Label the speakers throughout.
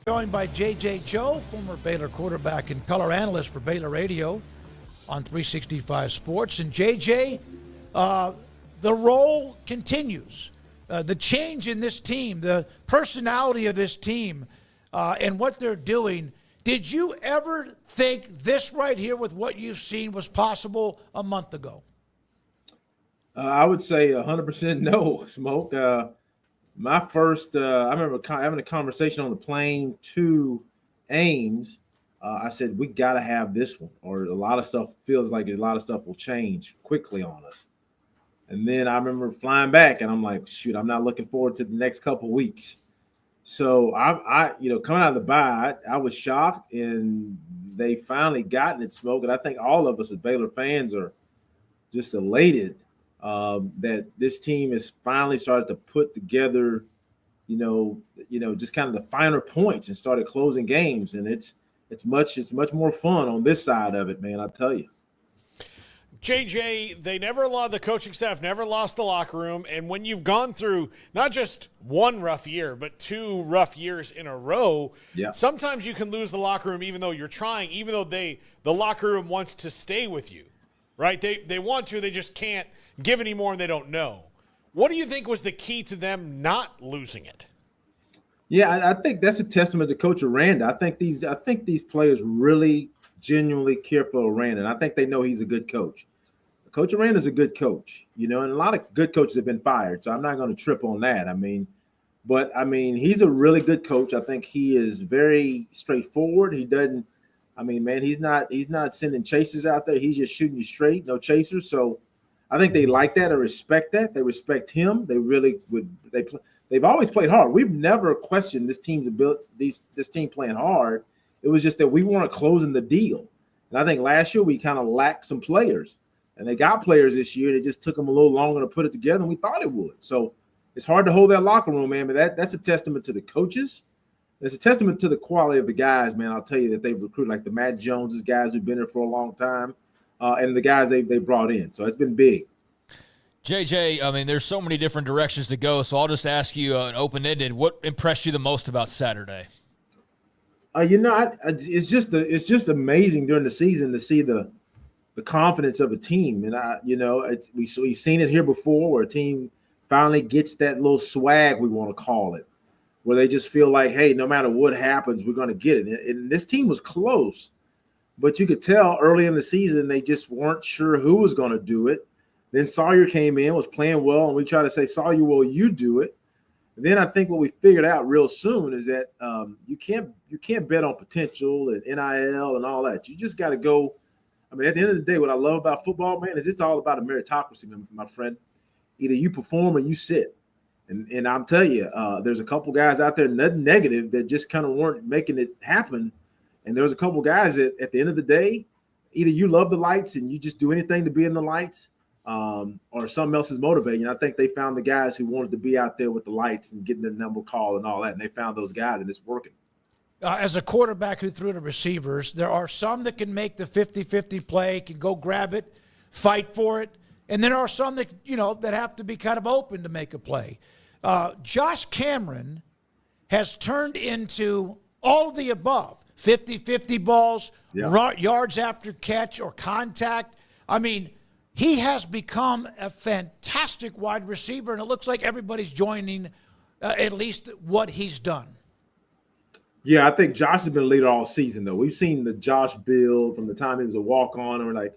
Speaker 1: Joined by J.J. Joe, former Baylor quarterback and color analyst for Baylor Radio on 365 Sports. And J.J., the role continues. The change in this team, the personality of this team, and what they're doing. Did you ever think this right here with what you've seen was possible a month ago?
Speaker 2: I would say 100% no, Smoke. My first, I remember having a conversation on the plane to Ames. I said, we got to have this one, or a lot of stuff feels like a lot of stuff will change quickly on us. And then I remember flying back, and I'm like, shoot, I'm not looking forward to the next couple of weeks. So I coming out of the bye, I was shocked, and they finally gotten it, Smoke. And I think all of us as Baylor fans are just elated that this team has finally started to put together, just kind of the finer points and started closing games. And it's much more fun on this side of it, man. I tell you.
Speaker 3: JJ, the coaching staff never lost the locker room. And when you've gone through not just one rough year, but two rough years in a row, sometimes you can lose the locker room even though you're trying, even though the locker room wants to stay with you, right? They want to, they just can't give any more and they don't know. What do you think was the key to them not losing it?
Speaker 2: Yeah, I think that's a testament to Coach Aranda. I think these players really genuinely care for Aranda, and I think they know he's a good coach. Coach Aranda's a good coach, and a lot of good coaches have been fired, so I'm not going to trip on that. But he's a really good coach. I think he is very straightforward. He doesn't, he's not sending chasers out there. He's just shooting you straight, no chasers. So I think they like that or respect that. They respect him. They really would. They've always played hard. We've never questioned this team's ability. This team playing hard. It was just that we weren't closing the deal. And I think last year we kind of lacked some players. And they got players this year. They just took them a little longer to put it together than we thought it would. So it's hard to hold that locker room, man. But that's a testament to the coaches. It's a testament to the quality of the guys, man. I'll tell you that they've recruited like the Matt Joneses, guys who've been there for a long time, and the guys they brought in. So it's been big.
Speaker 4: JJ, there's so many different directions to go. So I'll just ask you an open-ended. What impressed you the most about Saturday?
Speaker 2: It's just amazing during the season to see the confidence of a team. And we've seen it here before where a team finally gets that little swag, we want to call it, where they just feel like, hey, no matter what happens, we're going to get it. And this team was close, but you could tell early in the season they just weren't sure who was going to do it. Then Sawyer came in, was playing well, and we tried to say, Sawyer, well, you do it. And then I think what we figured out real soon is that you can't bet on potential and NIL and all that. You just got to go. At the end of the day, what I love about football, man, is it's all about a meritocracy, my friend. Either you perform or you sit. And I'm telling you, there's a couple guys out there, nothing negative, that just kind of weren't making it happen. And there's a couple guys that at the end of the day, either you love the lights and you just do anything to be in the lights, or something else is motivating. And I think they found the guys who wanted to be out there with the lights and getting their number called and all that. And they found those guys, and it's working.
Speaker 1: As a quarterback who threw to receivers, there are some that can make the 50-50 play, can go grab it, fight for it. And there are some that, that have to be kind of open to make a play. Josh Cameron has turned into all of the above, 50-50 balls, yards after catch or contact. He has become a fantastic wide receiver, and it looks like everybody's joining at least what he's done.
Speaker 2: Yeah, I think Josh has been a leader all season, though. We've seen the Josh build from the time he was a walk-on, and we're like,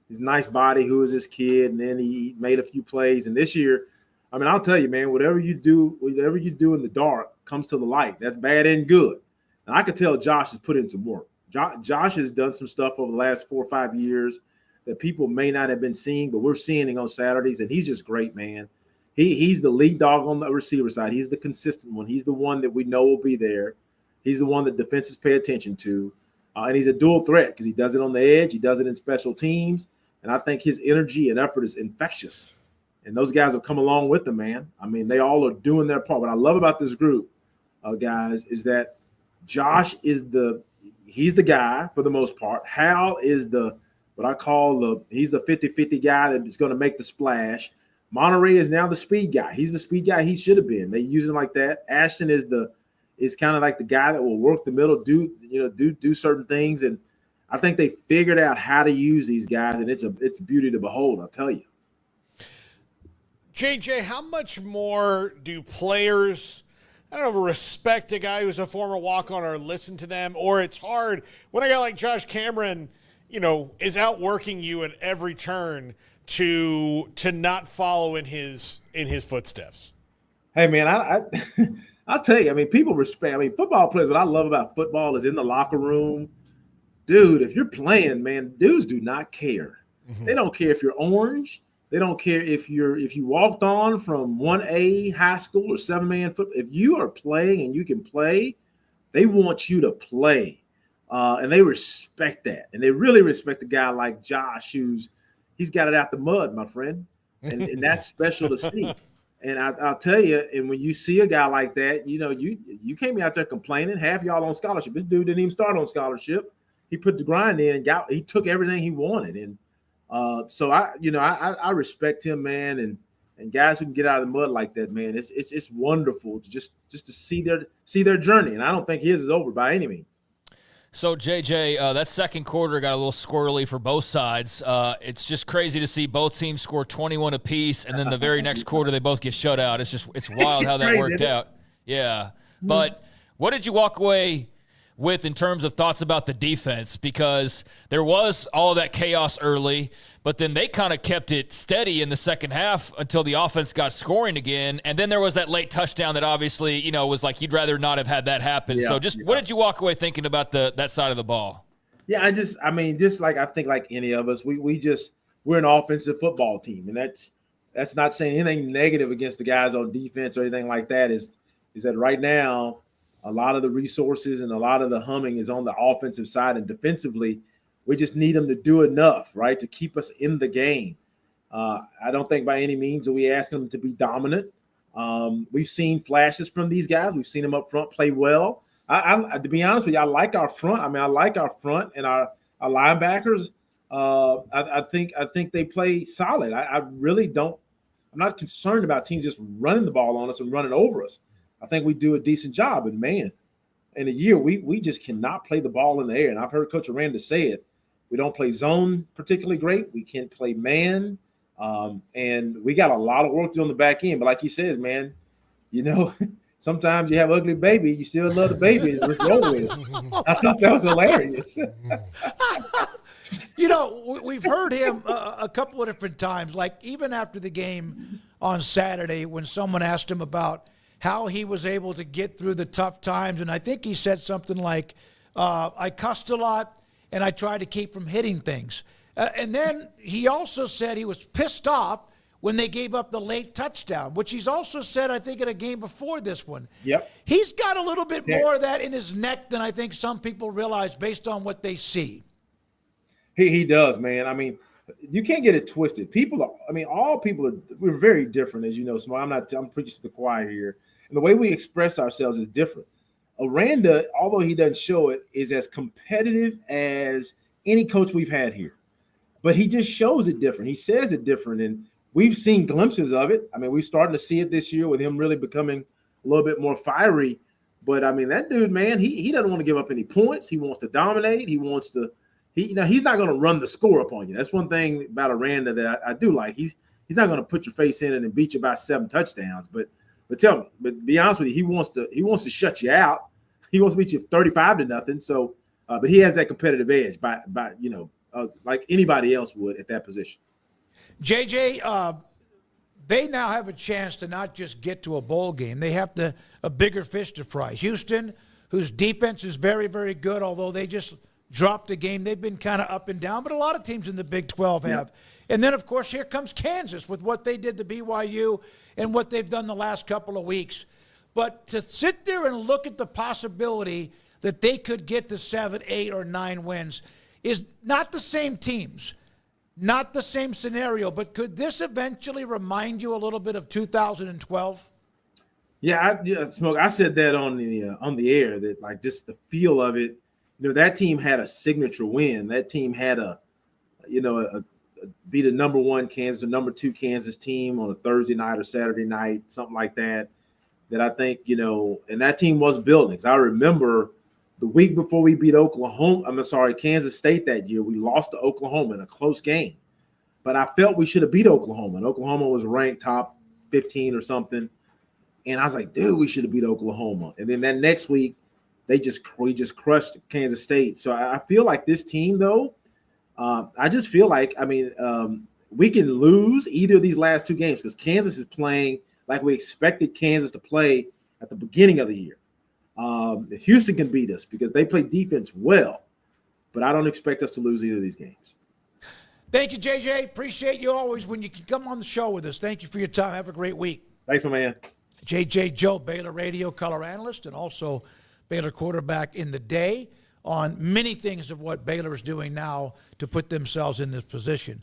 Speaker 2: he's a nice body. Who is this kid? And then he made a few plays. And this year, I'll tell you, man, whatever you do in the dark comes to the light. That's bad and good. And I could tell Josh has put in some work. Josh has done some stuff over the last 4 or 5 years that people may not have been seeing, but we're seeing it on Saturdays, and he's just great, man. He's the lead dog on the receiver side. He's the consistent one. He's the one that we know will be there. He's the one that defenses pay attention to. And he's a dual threat because he does it on the edge. He does it in special teams. And I think his energy and effort is infectious. And those guys have come along with him, man. They all are doing their part. What I love about this group, guys, is that Josh is he's the guy for the most part. Hal is he's the 50-50 guy that is going to make the splash. Monterey is now the speed guy. He's the speed guy he should have been. They use him like that. Ashton is the is kind of like the guy that will work the middle, do certain things. And I think they figured out how to use these guys, and it's a beauty to behold, I'll tell you.
Speaker 3: JJ, how much more do players, I don't know, respect a guy who's a former walk-on or listen to them, or it's hard when a guy like Josh Cameron, is outworking you at every turn to not follow in his footsteps?
Speaker 2: Hey man, I'll tell you, people respect. Football players, what I love about football is in the locker room, dude, if you're playing, man, dudes do not care. Mm-hmm. They don't care if you're orange. They don't care if you walked on from 1A high school or 7-man football. If you are playing and you can play, they want you to play. And they respect that. And they really respect a guy like Josh, he's got it out the mud, my friend. And that's special to see. And I'll tell you, and when you see a guy like that, you can't be out there complaining. Half y'all on scholarship. This dude didn't even start on scholarship. He put the grind in and he took everything he wanted. And so I respect him, man. And guys who can get out of the mud like that, man, it's wonderful to just to see their journey. And I don't think his is over by any means.
Speaker 4: So, JJ, that second quarter got a little squirrely for both sides. It's just crazy to see both teams score 21 apiece, and then the very next quarter they both get shut out. It's wild how that worked out. Yeah. But what did you walk away with in terms of thoughts about the defense? Because there was all of that chaos early, but then they kind of kept it steady in the second half until the offense got scoring again. And then there was that late touchdown that obviously, was like you'd rather not have had that happen. Yeah, so what did you walk away thinking about that side of the ball?
Speaker 2: Yeah, just like I think like any of us, we're an offensive football team. And that's not saying anything negative against the guys on defense or anything like that. Is that right now a lot of the resources and a lot of the humming is on the offensive side, and defensively, we just need them to do enough, right, to keep us in the game. I don't think by any means are we asking them to be dominant. We've seen flashes from these guys. We've seen them up front play well. I to be honest with you, I like our front. I like our front and our linebackers. I think they play solid. I really don't. I'm not concerned about teams just running the ball on us and running over us. I think we do a decent job. And, man, in a year, we just cannot play the ball in the air. And I've heard Coach Aranda say it. We don't play zone particularly great. We can't play man. And we got a lot of work to do on the back end. But like he says, man, sometimes you have ugly baby. You still love the baby. And just roll with it. I thought that was hilarious.
Speaker 1: We've heard him a couple of different times, like even after the game on Saturday when someone asked him about how he was able to get through the tough times. And I think he said something like, I cussed a lot and I tried to keep from hitting things. And then he also said he was pissed off when they gave up the late touchdown, which he's also said, I think, in a game before this one.
Speaker 2: Yep.
Speaker 1: He's got a little bit more of that in his neck than I think some people realize based on what they see.
Speaker 2: He does, man. You can't get it twisted. All people we're very different, as you know. So I'm preaching to the choir here. And the way we express ourselves is different. Aranda, although he doesn't show it, is as competitive as any coach we've had here. But he just shows it different. He says it different. And we've seen glimpses of it. We're starting to see it this year with him really becoming a little bit more fiery. But, that dude, man, he doesn't want to give up any points. He wants to dominate. He wants to he's not going to run the score up on you. That's one thing about Aranda that I do like. He's not going to put your face in it and beat you by 7 touchdowns. But be honest with you, he wants to shut you out. He wants to beat you 35-0. So, but he has that competitive edge by like anybody else would at that position.
Speaker 1: JJ, they now have a chance to not just get to a bowl game. They have a bigger fish to fry. Houston, whose defense is very, very good, although they just dropped a game. They've been kind of up and down, but a lot of teams in the Big 12 have. Yeah. And then, of course, here comes Kansas with what they did to BYU and what they've done the last couple of weeks. But to sit there and look at the possibility that they could get to 7, 8, or 9 wins is not the same teams, not the same scenario. But could this eventually remind you a little bit of 2012?
Speaker 2: Yeah, Smoke. I said that on the air that like just the feel of it. That team had a signature win. That team had beat a number 1 Kansas, a number 2 Kansas team on a Thursday night or Saturday night, something like that. that I think, and that team was building. 'Cause I remember the week before we beat Kansas State that year, we lost to Oklahoma in a close game. But I felt we should have beat Oklahoma. And Oklahoma was ranked top 15 or something. And I was like, dude, we should have beat Oklahoma. And then that next week, we just crushed Kansas State. So I feel like this team, though, I just feel like, we can lose either of these last two games because Kansas is playing like we expected Kansas to play at the beginning of the year. Houston can beat us because they play defense well, but I don't expect us to lose either of these games.
Speaker 1: Thank you, JJ. Appreciate you always when you can come on the show with us. Thank you for your time. Have a great week.
Speaker 2: Thanks, my man.
Speaker 1: JJ Joe, Baylor Radio Color Analyst, and also Baylor quarterback in the day on many things of what Baylor is doing now to put themselves in this position.